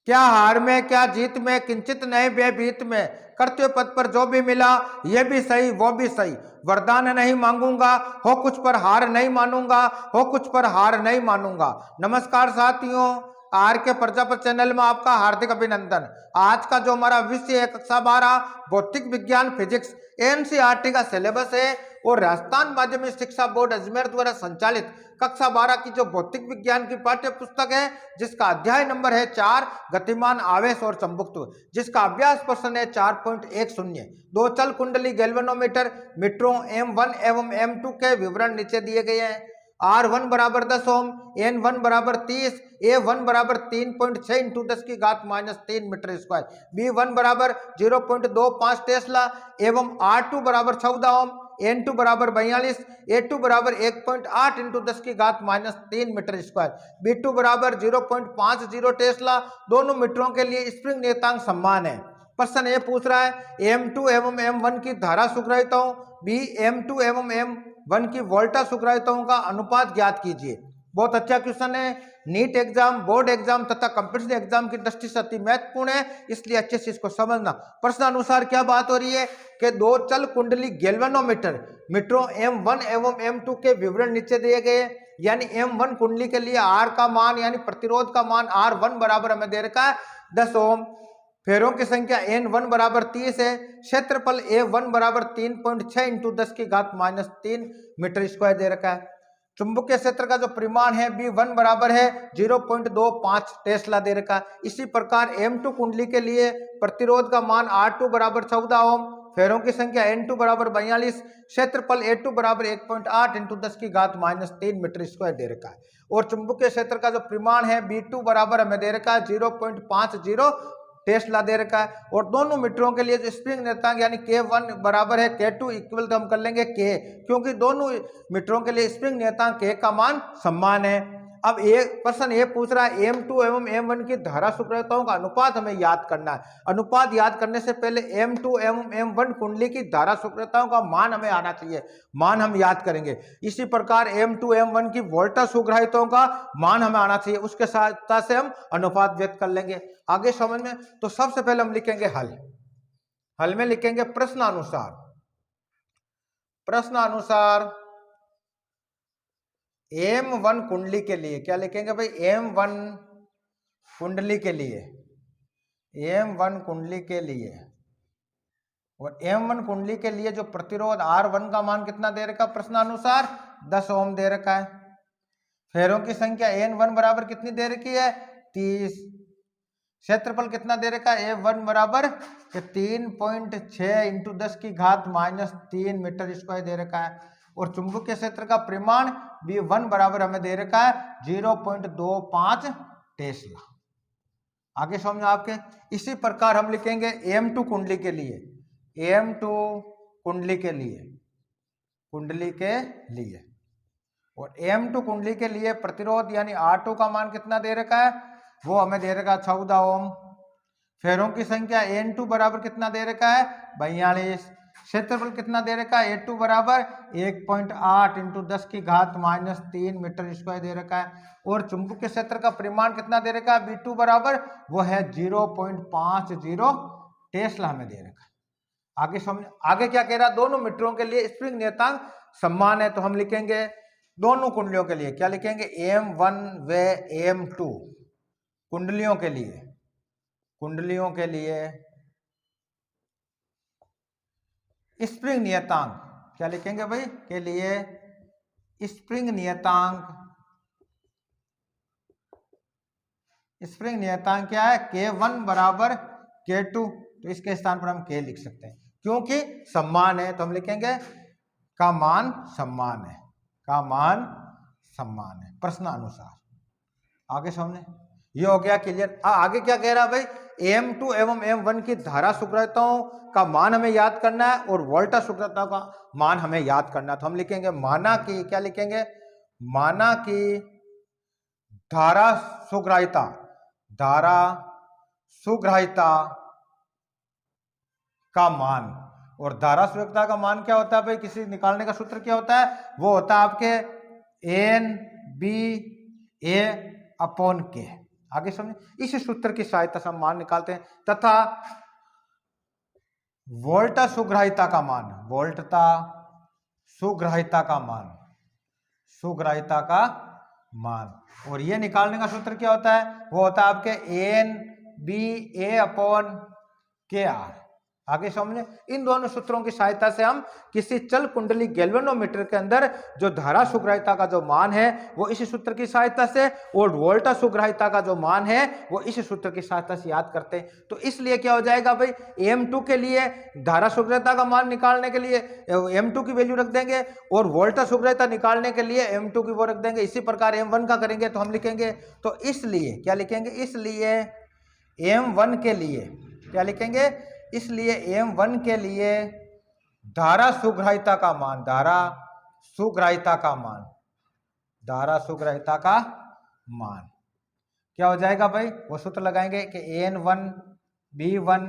क्या हार में क्या जीत में, किंचित नहीं बेभीत में, करते पद पर जो भी मिला ये भी सही वो भी सही, वरदान नहीं मांगूंगा, हो कुछ पर हार नहीं मानूंगा, हो कुछ पर हार नहीं मानूंगा। नमस्कार साथियों, आर के प्रजापति चैनल में आपका हार्दिक अभिनंदन। आज का जो हमारा विषय है कक्षा 12 भौतिक विज्ञान फिजिक्स एनसीईआरटी का सिलेबस है और राजस्थान माध्यमिक शिक्षा बोर्ड अजमेर द्वारा संचालित कक्षा 12 की जो भौतिक विज्ञान की पाठ्य पुस्तक है, जिसका अध्याय नंबर है 4 गतिमान आवेश और चुंबकत्व, जिसका अभ्यास प्रश्न है 4.10। दो चल कुंडली गैल्वेनोमीटर मीटरों M1 एवं M2 के विवरण नीचे दिए गए हैं। R1 बराबर 10 ओम, N1 बराबर 30, A1 बराबर 3.6 इंटू 10 की घात -3 मीटर स्क्वायर, B1 बराबर 0.25 टेस्ला एवं R2 बराबर 14 ओम, N2 बराबर 42, A2 बराबर 1.8 इंटू 10 की घात -3 मीटर स्क्वायर, B2 बराबर 0.50 टेस्ला। दोनों मीटरों के लिए स्प्रिंग नियतांक समान है। प्रश्न ये पूछ रहा है M2 एवं M1 की धारा सुग्राहिताओं, B M2 एवं M1 की वोल्टा सुग्राहिताओं का अनुपात ज्ञात कीजिए। बहुत अच्छा क्वेश्चन है। नीट एग्जाम, बोर्ड एग्जाम तथा कंपटीशन एग्जाम की दृष्टि से अति महत्वपूर्ण है, इसलिए अच्छे से इसको समझना। प्रश्न अनुसार क्या बात हो रही है कि दो चल कुंडली गैल्वेनोमीटर मीटरों M1 एवं M2 के विवरण नीचे दिए गए। यानी M1 कुंडली के लिए R का मान यानी प्रतिरोध का मान R1 बराबर हमें दे रखा है 10 ओम, फेरों की संख्या N1 बराबर 30 है, क्षेत्रफल A1 बराबर 3.6 इंटू 10 की घात -3 मीटर स्क्वायर दे रखा है। चुंबकीय क्षेत्र का जो परिमाण है B1 बराबर है 0.25 टेस्ला दे रखा है। इसी प्रकार M2 कुंडली के लिए प्रतिरोध का मान R2 बराबर 14 ओम, फेरों की संख्या N2 बराबर 42, क्षेत्रफल A2 बराबर 1.8 इंटू 10 की घात -3 मीटर स्क्वायर दे रखा है। और चुंबकीय क्षेत्र का जो परिमाण है B2 बराबर हमें दे रखा है 0.50 टेस्ला दे रखा है। और दोनों मीटरों के लिए जो स्प्रिंग नियतांक यानी K1 बराबर है K2 इक्वल तो हम कर लेंगे K, क्योंकि दोनों मीटरों के लिए स्प्रिंग नियतांक K का मान समान है। अब एक प्रश्न ये पूछ रहा है M2 एवं M1 की धारा सुग्राहिताओं का अनुपात हमें याद करना है। अनुपात याद करने से पहले M2 एवं M1 कुंडली की धारा सुग्राहिताओं का मान हमें आना चाहिए, मान हम याद करेंगे। इसी प्रकार M2 M1 की वोल्टा सुग्राहिताओं का मान हमें आना चाहिए, उसके सहायता से हम अनुपात व्यक्त कर लेंगे। आगे समझ में, तो सबसे पहले हम लिखेंगे हल। हल में लिखेंगे प्रश्नानुसार, प्रश्नानुसार M1 कुंडली के लिए क्या लिखेंगे भाई, M1 कुंडली के लिए, M1 कुंडली के लिए और M1 कुंडली के लिए जो प्रतिरोध R1 का मान कितना दे रखा प्रश्नानुसार 10 ओम दे रखा है। फेरों की संख्या N1 बराबर कितनी दे रखी है 30, क्षेत्रफल कितना दे रखा है A1 बराबर 3.6 इंटू 10 की घात -3 मीटर स्क्वायर दे रखा है। और चुंबकीय क्षेत्र का परिमाण B1 बराबर हमें दे रखा है 0.25 टेस्ला। आगे समझो आपके। इसी प्रकार हम लिखेंगे M2 कुंडली के लिए, M2 कुंडली के लिए, कुंडली के लिए और M2 कुंडली के लिए प्रतिरोध यानी R2 का मान कितना दे रखा है, वो हमें दे रखा 14 ओम। फेरों की संख्या N2 बराबर कितना दे रखा है 42, क्षेत्रफल कितना दे रखा है A2 बराबर 1.8 इंटू 10 की घात -3 मीटर स्क्वायर दे रखा है। और चुंबकीय क्षेत्र का परिमाण कितना दे रखा है B2 बराबर वो है 0.50 टेस्ला हमें दे रखा है। आगे समझ, आगे क्या कह रहा है, दोनों मीटरों के लिए स्प्रिंग नियतांक समान है, तो हम लिखेंगे दोनों कुंडलियों के लिए क्या लिखेंगे M1 व M2 कुंडलियों के लिए, कुंडलियों के लिए स्प्रिंग नियतांक क्या लिखेंगे भाई, के लिए स्प्रिंग नियतांक, स्प्रिंग नियतांक क्या है K1 बराबर K2, तो इसके स्थान पर हम K लिख सकते हैं क्योंकि समान है, तो हम लिखेंगे का मान समान है, का मान समान है प्रश्नानुसार। आगे समझे, ये हो गया क्लियर। आगे क्या कह रहा है भाई, M2 एवं M1 की धारा सुग्राहिताओं का मान हमें याद करना है और वोल्टा सुग्राहिताओं का मान हमें याद करना है, तो हम लिखेंगे माना कि, क्या लिखेंगे, माना कि धारा सुग्राहिता, धारा सुग्राहिता का मान, और धारा सुग्राहिता का मान क्या होता है भाई, किसी निकालने का सूत्र क्या होता है, वो होता है आपके N B A upon K। आगे समझे, इस सूत्र की सहायता से हम मान निकालते हैं तथा वोल्टा सुग्राहिता का मान, वोल्टता सुग्राहिता का मान, सुग्राहिता का मान, और ये निकालने का सूत्र क्या होता है, वो होता है आपके एन बी ए अपॉन के आर। आगे समझे, इन दोनों सूत्रों की सहायता से हम किसी चल कुंडली गैल्वेनोमीटर के अंदर जो धारा सुग्राहिता का जो मान है वो इस सूत्र की सहायता से, और वोल्टा सुग्राहिता का जो मान है वो इस सूत्र की सहायता से याद करते हैं। तो इसलिए क्या हो जाएगा भाई, M2 के लिए धारा सुग्राहिता का मान निकालने के लिए M2 की वैल्यू रख देंगे, और वोल्टा सुग्राहिता निकालने के लिए M2 की वो रख देंगे। इसी प्रकार M1 का करेंगे तो हम लिखेंगे, तो इसलिए क्या लिखेंगे, इसलिए M1 के लिए क्या लिखेंगे, इसलिए M1 के लिए धारा सुग्राहिता का मान, धारा सुग्राहिता का मान, धारा सुग्राहिता का मान क्या हो जाएगा भाई, वो सूत्र लगाएंगे कि N1 B1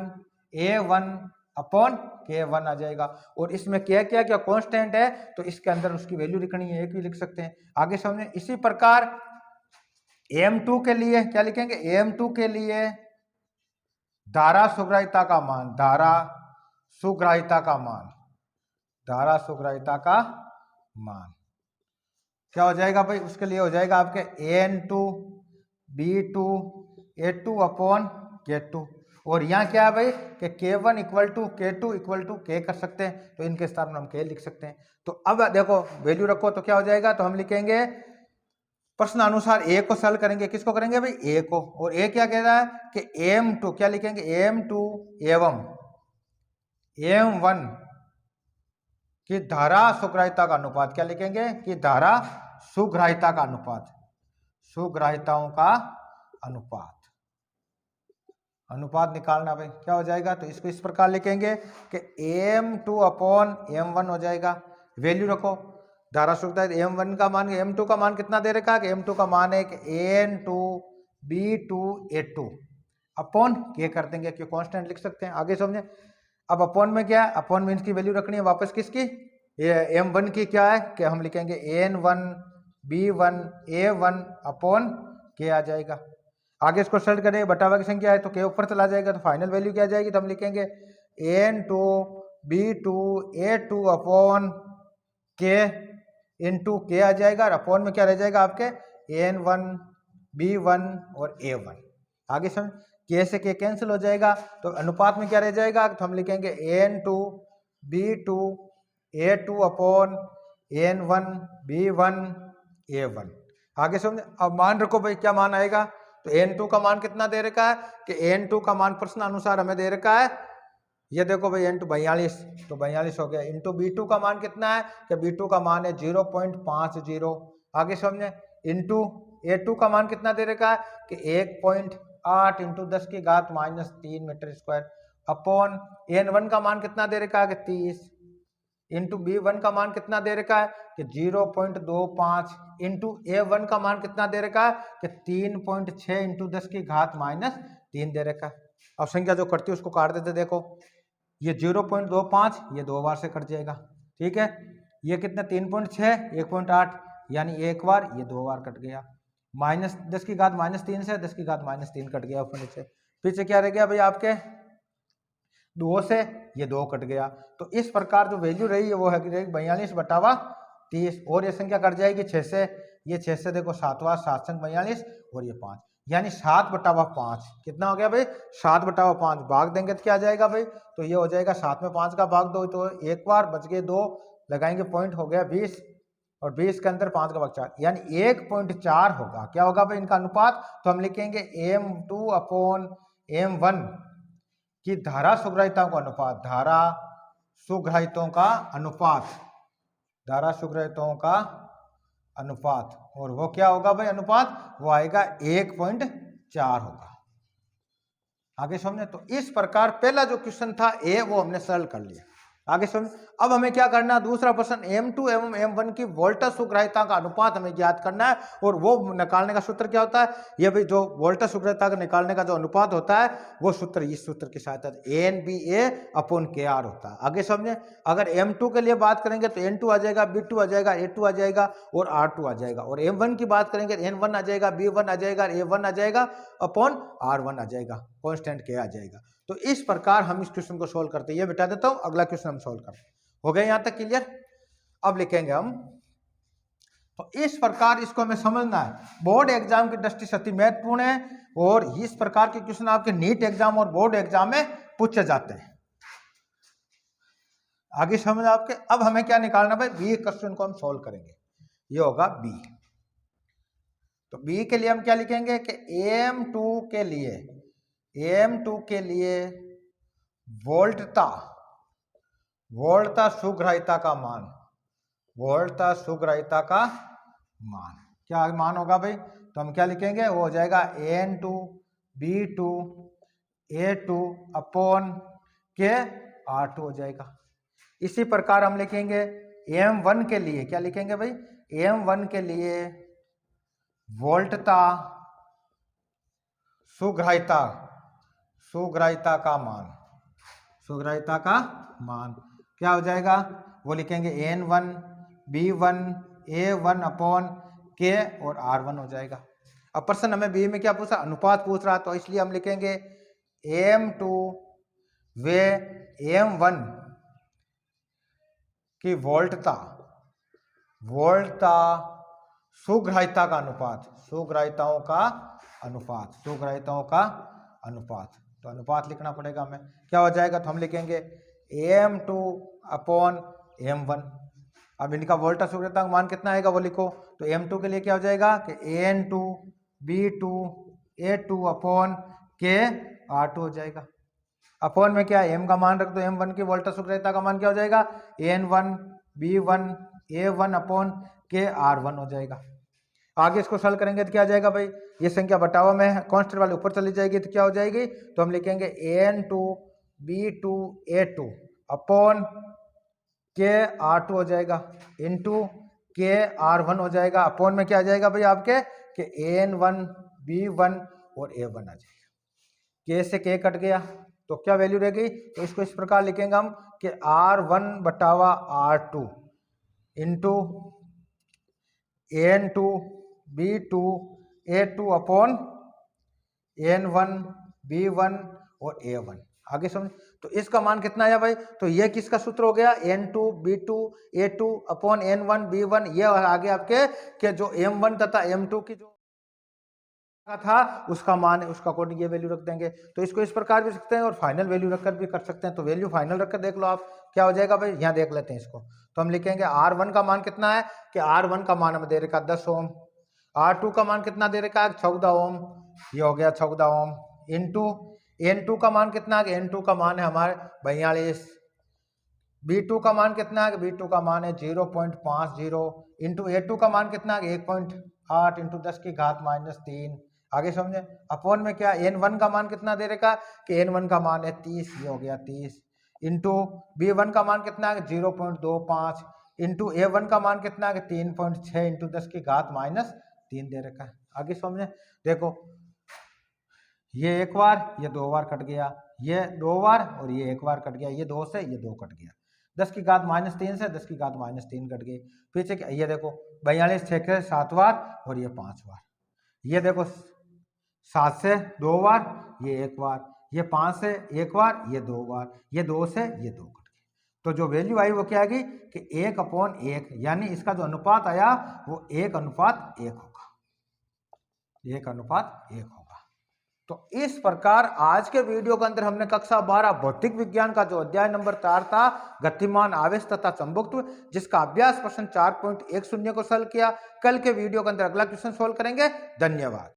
A1 upon K1 आ जाएगा। और इसमें क्या क्या क्या कांस्टेंट है तो इसके अंदर उसकी वैल्यू लिखनी है, एक भी लिख सकते हैं। आगे समझे, इसी प्रकार M2 के लिए क्या लिखेंगे, M2 के लिए धारा सुग्राहिता का मान, धारा सुग्राहिता का मान, धारा सुग्राहिता का मान क्या हो जाएगा भाई, उसके लिए हो जाएगा आपके N2 B2 A2 upon K2। और यहाँ क्या है भाई कि K1 equal to K2 equal to K कर सकते हैं, तो इनके स्थान में हम K लिख सकते हैं। तो अब देखो वैल्यू रखो तो क्या हो जाएगा, तो हम लिखेंगे प्रश्न अनुसार ए को सॉल्व करेंगे, किसको करेंगे भाई, ए को। और ए क्या कह रहा है कि M2 क्या लिखेंगे, M2 एवं M1 की धारा सुग्राहिता का अनुपात क्या लिखेंगे, कि धारा सुग्राहिता का अनुपात, सुग्राहिताओं का अनुपात, अनुपात निकालना भाई क्या हो जाएगा, तो इसको इस प्रकार लिखेंगे कि M2 अपॉन M1 हो जाएगा। वैल्यू रखो, धारा सुग्राहिता M1 का मान, M2 का मान कितना दे रखा है कि M2 का मान है कि N2 B2 A2 upon K कर देंगे, क्यों कांस्टेंट लिख सकते हैं। आगे समझे, अब अपॉन में क्या है, अपॉन में इसकी वैल्यू रखनी है वापस किसकी, ये M1 की क्या है कि हम लिखेंगे N1 B1 A1 upon K आ जाएगा। आगे इसको सॉल्व करें, बटावा की संख्या है तो K ऊपर चला जाएगा, तो फाइनल वैल्यू क्या आ जाएगी, तो हम लिखेंगे N2 B2 A2 upon K into K आ जाएगा, और अपॉन में क्या रह जाएगा आपके N1 B1 और A1। आगे समझ, K से K कैंसिल हो जाएगा, तो अनुपात में क्या रह जाएगा, तो हम लिखेंगे N2 B2 A2 upon N1 B1 A1। आगे समझ, अब मान रखो भाई क्या मान आएगा, तो N2 का मान कितना दे रखा है कि N2 का मान प्रश्न अनुसार हमें दे रखा है, ये देखो भाई N2 42, तो 42 हो गया। इंटू B2 का मान कितना है कि B2 का मान है 0.50। आगे समझे, इंटू A2 का मान कितना दे रखा है कि 1.8 इंटू 10 की घात -3 मीटर स्क्वायर अपॉन N1 का मान कितना दे रखा है कि 30 इंटू B1 का मान कितना दे रखा है कि 0.25 इंटू A1 का मान कितना दे रखा है कि 3.6 इंटू 10 की घात -3 दे रखा है। अब संख्या जो कटती है उसको काट देते, देखो ये 0.25 ये 2 बार से कट जाएगा, ठीक है। ये कितना 3.6 1.8 यानी एक बार, ये 2 बार कट गया। -10 की घात -3 से 10 की घात -3 कट गया ऊपर नीचे, पीछे क्या रह गया भाई आपके 2 से ये 2 कट गया। तो इस प्रकार जो वैल्यू रही है वो है 42/30, और ये संख्या कट जाएगी 6 से, ये 6 से देखो 7वां 7 संग 42 और ये 5 यानी 7/5 कितना हो गया भाई 7/5। भाग देंगे तो क्या आ जाएगा भाई, तो ये हो जाएगा 7 में 5 का भाग 2, तो एक बार बच गए 2, लगाएंगे पॉइंट हो गया 20, और 20 के अंदर 5 का भाग 4 यानी 1.4 होगा। क्या होगा भाई इनका अनुपात, तो हम लिखेंगे M2 अपॉन M1 की धारा सुग्राहिताओं का अनुपात, धारा सुग्राहितों का अनुपात, धारा सुग्राहितों का अनुपात, और वो क्या होगा भाई अनुपात, वो आएगा 1.4 होगा। आगे समझे, तो इस प्रकार पहला जो क्वेश्चन था ए वो हमने सॉल्व कर लिया। आगे समझ। अब हमें क्या करना है, दूसरा प्रश्न M2 एवं M1 की वोल्टेज सुग्राह्यता का अनुपात हमें ज्ञात करना है, और वो निकालने का सूत्र क्या होता है, ये भी जो वोल्टेज सुग्राह्यता का निकालने का जो अनुपात होता है वो सूत्र इस सूत्र की सहायता से ANBA/KR होता है। आगे समझे। अगर M2 के लिए बात करेंगे तो N2 आ जाएगा, B2 आ जाएगा, A2 आ जाएगा और R2 आ जाएगा, और M1 की बात करेंगे तो N1 आ जाएगा, B1 आ जाएगा, A1 आ जाएगा अपॉन R1 आ जाएगा, कांस्टेंट K आ जाएगा। तो इस प्रकार हम इस क्वेश्चन को सोल्व करते हैं। ये बिठा देता हूं, अगला क्वेश्चन हम सोल्व करते हैं। हो गए यहां तक क्लियर। अब लिखेंगे हम, तो इस प्रकार इसको हमें समझना है, बोर्ड एग्जाम की दृष्टि से अति महत्वपूर्ण है, और इस प्रकार के क्वेश्चन आपके नीट एग्जाम और बोर्ड एग्जाम में पूछे जाते हैं। आगे समझ आपके। अब हमें क्या निकालना भाई, बी क्वेश्चन को हम सोल्व करेंगे, ये होगा बी। तो बी के लिए हम क्या लिखेंगे कि M2 के लिए वोल्टता सुग्राह्यता का मान, क्या मान होगा भाई, तो हम क्या लिखेंगे, वो हो जाएगा N2 B2 A2 अपॉन के R2 हो जाएगा। इसी प्रकार हम लिखेंगे M1 के लिए, क्या लिखेंगे भाई, M1 के लिए वोल्टता सुग्राह्यता का मान क्या हो जाएगा, वो लिखेंगे N1 B1 A1 upon K और R1 हो जाएगा। अब प्रश्न हमें बी में क्या पूछा, अनुपात पूछ रहा, तो इसलिए हम लिखेंगे M2 व M1 की वोल्टता सुग्राह्यता का अनुपात, तो अनुपात लिखना पड़ेगा हमें। क्या हो जाएगा, तो हम लिखेंगे M2 अपॉन M1। अब इनका वोल्टेज सुग्राह्यता का मान कितना आएगा वो लिखो। तो M2 के लिए क्या हो जाएगा कि N2 B2 A2 upon K R2 हो जाएगा। अपॉन में क्या है, M का मान रख दो, M1 की वोल्टेज सुग्राह्यता का मान क्या हो जाएगा, N1 B1 A1 upon K R1 हो जाएगा। आगे इसको सॉल्व करेंगे तो क्या आ जाएगा भाई, ये संख्या बटावा में कांस्टेंट वाले ऊपर चली जाएगी तो क्या हो जाएगी, तो हम लिखेंगे N2 B2 A2 upon K R2 हो जाएगा इंटू K R1 हो जाएगा। अपॉन में क्या आ जाएगा भाई आपके कि N1 B1 और A1 आ जाएगा। K से K कट गया तो क्या वैल्यू रह गई, तो इसको इस प्रकार लिखेंगे हम कि R1 बटावा R2 into N2 B2 A2 upon N1 B1 और A1। आगे समझ। तो इसका मान कितना आया भाई, तो ये किसका सूत्र हो गया, N2 B2 A2 upon N1 B1। ये आगे आपके कि जो M1 तथा M2 की जो था उसका मान है, उसका अकॉर्डिंग ये वैल्यू रख देंगे। तो इसको इस प्रकार भी सकते हैं और फाइनल वैल्यू रखकर भी कर सकते हैं। तो वैल्यू फाइनल रखकर देख लो आप क्या हो जाएगा भाई, यहाँ देख लेते हैं इसको। तो हम लिखेंगे R1 का मान कितना है कि R1 का मान हमें दे रखा 10 ओम, R2 का मान कितना दे रखा है 14 ओम, ये हो गया 14 ओम इंटू N2 का मान कितना है, N2 का मान है हमारे 42, B2 का मान कितना है, B2 का मान है 0.50 इंटू A2 का मान कितना है 1.8 इंटू 10 की घात -3। आगे समझे। अपॉन में क्या N1 का मान कितना दे रखा कि N1 का मान है 30, ये हो गया 30 इंटू B1 का मान कितना है 0.25 इंटू A1 का मान कितना है 3.6 इंटू 10 की घात -3 दे रखा है। आगे समझे। देखो ये एक बार, ये 2 बार कट गया, ये 2 बार और ये 1 बार कट गया, ये 2 से ये 2 कट गया, 10 की घात -3 से 10 की घात -3 कट गई। पीछे क्या, ये देखो 42 6 के 7 बार और ये 5 बार, ये देखो 7 से 2 बार, ये 1 बार, ये 5 से 1 बार, ये 2 बार, ये 2 से ये 2 कट गए। तो जो वैल्यू आई वो क्या आ गई कि 1/1, यानी इसका जो अनुपात आया वो 1:1 होगा, 1:1 होगा। तो इस प्रकार आज के वीडियो के अंदर हमने कक्षा 12 भौतिक विज्ञान का जो अध्याय नंबर 4 था, गतिमान आवेश तथा चुंबकत्व, जिसका अभ्यास प्रश्न 4.10 को सॉल्व किया। कल के वीडियो के अंदर अगला क्वेश्चन सोल्व करेंगे। धन्यवाद।